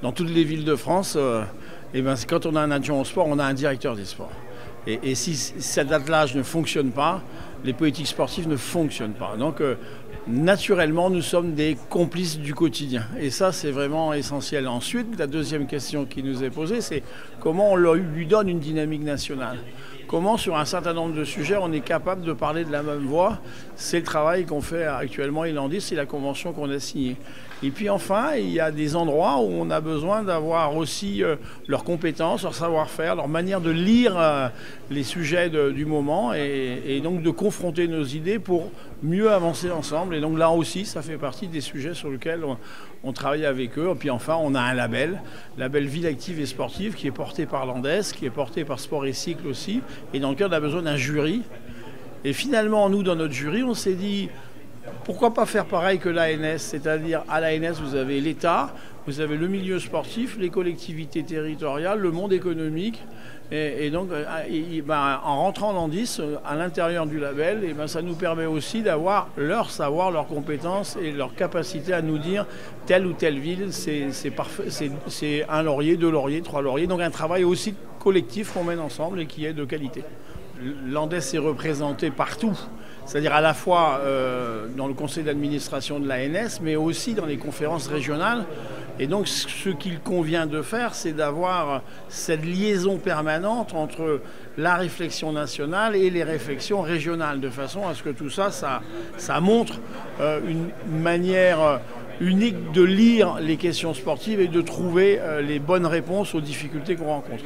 dans toutes les villes de France, quand on a un adjoint au sport, on a un directeur des sports. Et si cet attelage ne fonctionne pas, les politiques sportives ne fonctionnent pas. Donc, naturellement, nous sommes des complices du quotidien. Et ça, c'est vraiment essentiel. Ensuite, la deuxième question qui nous est posée, c'est comment on lui donne une dynamique nationale. Comment, sur un certain nombre de sujets, on est capable de parler de la même voix. C'est le travail qu'on fait actuellement, Elandis, c'est la convention qu'on a signée. Et puis enfin, il y a des endroits où on a besoin d'avoir aussi leurs compétences, leur savoir-faire, leur manière de lire les sujets du moment et donc de confronter nos idées pour mieux avancer ensemble. Et donc là aussi, ça fait partie des sujets sur lesquels on travaille avec eux. Et puis enfin, on a un label Ville Active et Sportive, qui est porté par l'Andes, qui est porté par Sport et Cycle aussi, et dans lequel on a besoin d'un jury. Et finalement, nous, dans notre jury, on s'est dit, pourquoi pas faire pareil que l'ANS, c'est-à-dire à l'ANS, vous avez l'État, vous avez le milieu sportif, les collectivités territoriales, le monde économique. Et donc, en rentrant dans 10, à l'intérieur du label, ça nous permet aussi d'avoir leur savoir, leurs compétences et leur capacité à nous dire telle ou telle ville, c'est un laurier, 2 lauriers, 3 lauriers. Donc un travail aussi collectif qu'on mène ensemble et qui est de qualité. L'Andes est représenté partout, c'est-à-dire à la fois dans le conseil d'administration de l'ANS, mais aussi dans les conférences régionales. Et donc ce qu'il convient de faire, c'est d'avoir cette liaison permanente entre la réflexion nationale et les réflexions régionales, de façon à ce que tout ça montre une manière unique de lire les questions sportives et de trouver les bonnes réponses aux difficultés qu'on rencontre.